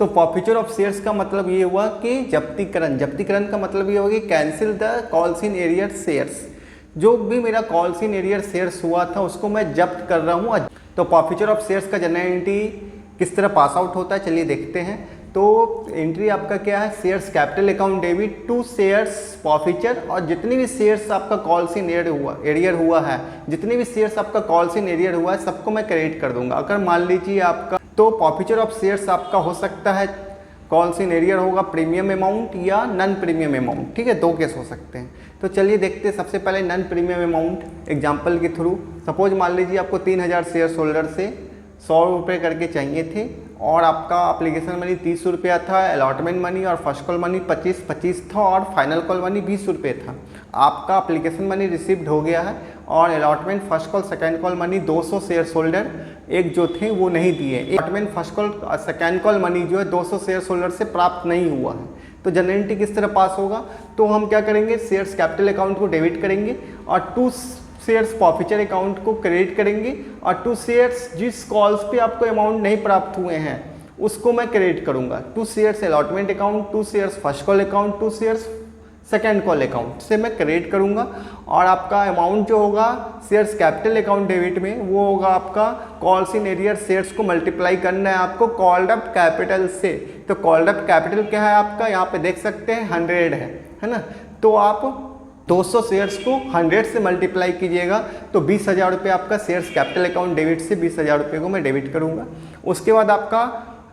तो forfeiture of shares का मतलब ये हुआ कि जब्तीकरण। जब्तीकरण का मतलब ये होगा कि cancel the calls in arrear shares. जो भी मेरा कॉल्स इन एरियर शेयर्स हुआ था उसको मैं जब्त कर रहा हूँ। तो फॉरफीचर ऑफ शेयर्स का जनरल एंट्री किस तरह पास आउट होता है चलिए देखते हैं। तो एंट्री आपका क्या है, shares capital account debit to shares forfeiture, और जितनी भी शेयर्स आपका कॉल्स इन एरियर हुआ है, जितने भी शेयर्स आपका कॉल्स इन एरियर हुआ है सबको मैं क्रेडिट कर दूंगा। अगर मान लीजिए आपका तो फॉरफीचर ऑफ शेयर्स आपका हो सकता है कॉल्स इन एरियर होगा प्रीमियम अमाउंट या नॉन प्रीमियम अमाउंट, ठीक है, दो केस हो सकते हैं। तो चलिए देखते हैं सबसे पहले नॉन प्रीमियम अमाउंट एग्जांपल के थ्रू। सपोज मान लीजिए आपको 3000 शेयर होल्डर से 100 रुपये करके चाहिए थे और आपका एप्लीकेशन मनी 30 रुपया था, अलॉटमेंट मनी और फर्स्ट कॉल मनी 25 था और फाइनल कॉल मनी 20 रुपये था। आपका एप्लीकेशन मनी रिसीव्ड हो गया है और allotment first call second call money 200 share holder एक जो थे वो नहीं दिए। Allotment first call second call money जो है 200 शेयर होल्डर से प्राप्त नहीं हुआ है। तो जनरल एंट्री किस तरह पास होगा, तो हम क्या करेंगे, शेयर्स कैपिटल अकाउंट को डेबिट करेंगे और 2 शेयर्स फॉरफीचर अकाउंट को क्रेडिट करेंगे और 2 शेयर्स जिस कॉल्स पे आपको अमाउंट नहीं प्राप्त हुए हैं उसको मैं क्रेडिट करूंगा। 2 shares allotment account, 2 shares first call account, 2 shares second call account से मैं क्रेडिट करूंगा और आपका अमाउंट जो होगा शेयर्स कैपिटल अकाउंट डेबिट में वो होगा आपका कॉल्स इन एरियर शेयर्स को मल्टीप्लाई करना है आपको कॉल्ड अप कैपिटल से। तो कॉल्ड अप कैपिटल क्या है आपका, यहाँ पे देख सकते हैं 100 है ना। तो आप 200 शेयर्स को 100 से मल्टीप्लाई कीजिएगा तो 20,000 रुपये आपका शेयर्स कैपिटल अकाउंट डेबिट से 20,000 रुपये को मैं डेबिट करूँगा। उसके बाद आपका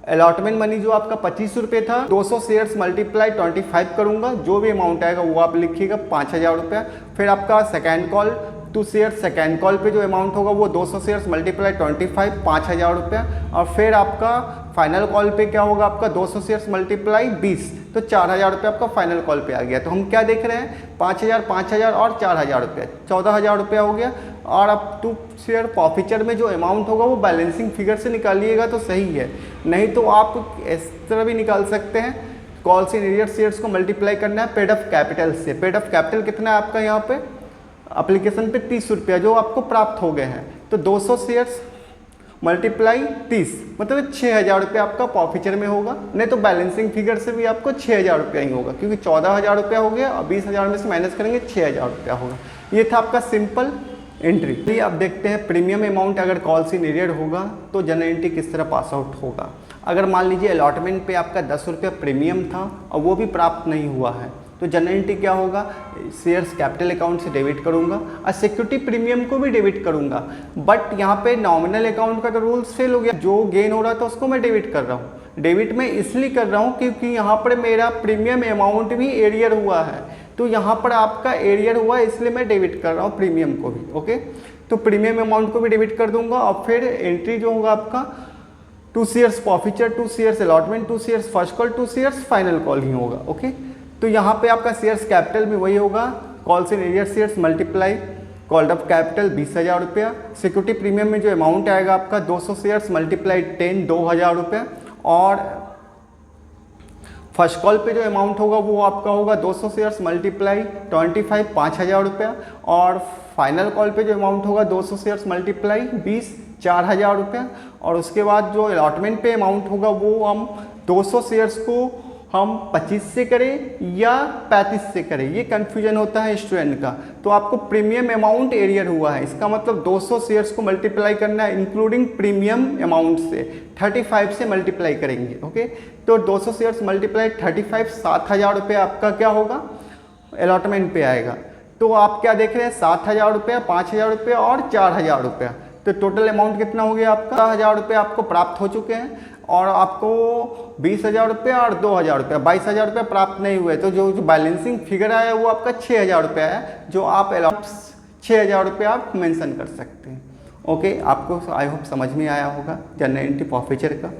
अलॉटमेंट मनी जो आपका 25 रुपये था, 200 शेयर्स मल्टीप्लाई 25 करूँगा, जो भी अमाउंट आएगा वो आप लिखिएगा 5,000 रुपया। फिर आपका second call 2 shares second call पे जो अमाउंट होगा वो 200 शेयर्स मल्टीप्लाई 25 5,000 रुपया। और फिर आपका फाइनल कॉल पे क्या होगा आपका 200 शेयर्स मल्टीप्लाई 20 तो 4,000 रुपये आपका फाइनल कॉल पे आ गया। तो हम क्या देख रहे हैं 5,000 5,000 और 4,000 रुपया 14,000 रुपया हो गया। और अब 2 शेयर फॉरफीचर में जो अमाउंट होगा वो बैलेंसिंग फिगर से निकालिएगा तो सही है, नहीं तो आप इस तरह भी निकाल सकते हैं। कॉल्स इन एरियर शेयर्स को मल्टीप्लाई करना है पेड ऑफ कैपिटल से। पेड ऑफ कैपिटल कितना है आपका यहाँ पे एप्लीकेशन पे 30 रुपया जो आपको प्राप्त हो गए हैं। तो 200 शेयर्स मल्टीप्लाई 30 मतलब 6,000 रुपया आपका फॉरफीचर में होगा, नहीं तो बैलेंसिंग फिगर से भी आपको 6,000 रुपया ही होगा क्योंकि 14,000 रुपया हो गया और 20,000 में से माइनस करेंगे 6,000 रुपया होगा। ये था आपका सिंपल एंट्री। चलिए अब देखते हैं प्रीमियम अमाउंट अगर कॉल्स इन एरियर होगा तो जनरल एंट्री किस तरह पास आउट होगा। अगर मान लीजिए अलॉटमेंट पे आपका 10 रुपया प्रीमियम था और वो भी प्राप्त नहीं हुआ है तो जनरल एंट्री क्या होगा, शेयर्स कैपिटल अकाउंट से डेबिट करूंगा और सिक्योरिटी प्रीमियम को भी डेबिट करूंगा। बट यहाँ पे नॉमिनल अकाउंट का तो रूल्स फेल हो गया, जो गेन हो रहा था उसको मैं डेबिट कर रहा हूँ। डेबिट मैं इसलिए कर रहा हूँ क्योंकि यहाँ पर मेरा प्रीमियम अमाउंट भी एरियर हुआ है, तो यहाँ पर आपका एरियर हुआ है इसलिए मैं डेबिट कर रहा हूँ प्रीमियम को भी। ओके, तो प्रीमियम अमाउंट को भी डेबिट कर दूंगा और फिर एंट्री जो होगा आपका 2 shares forfeiture, 2 shares allotment, 2 shares first call, 2 shares final call ही होगा। ओके, तो यहाँ पे आपका शेयर्स कैपिटल में वही होगा calls in arrear shares multiply called up capital 20,000 रुपया। सिक्योरिटी प्रीमियम में जो अमाउंट आएगा आपका 200 शेयर्स मल्टीप्लाई 10 2,000 रुपया। और फर्स्ट कॉल पे जो अमाउंट होगा वो आपका होगा 200 शेयर्स मल्टीप्लाई 25 5,000 रुपया। और फाइनल कॉल पे जो अमाउंट होगा 200 शेयर्स मल्टीप्लाई 20 4,000 रुपया। और उसके बाद जो अलॉटमेंट पे अमाउंट होगा वो हम 200 शेयर्स को हम 25 से करें या 35 से करें, ये कन्फ्यूजन होता है स्टूडेंट का। तो आपको प्रीमियम अमाउंट एरियर हुआ है, इसका मतलब 200 शेयर्स को मल्टीप्लाई करना है इंक्लूडिंग प्रीमियम अमाउंट से 35 से मल्टीप्लाई करेंगे। ओके, तो 200 शेयर्स मल्टीप्लाई 35 7,000 रुपये आपका क्या होगा अलॉटमेंट पे आएगा। तो आप क्या देख रहे हैं 7,000 रुपया 5,000 रुपया और 4,000 रुपया, तो टोटल अमाउंट कितना हो गया आपका 10,000 रुपये आपको प्राप्त हो चुके हैं। और आपको 20,000 रुपया और 2,000 रुपया 22,000 रुपया प्राप्त नहीं हुए, तो जो बैलेंसिंग फिगर आया वो आपका 6,000 रुपया है, जो आप 6,000 रुपया आप मेंशन कर सकते हैं। ओके, आपको आई होप समझ में आया होगा जनरल एंट्री फॉरफीचर का।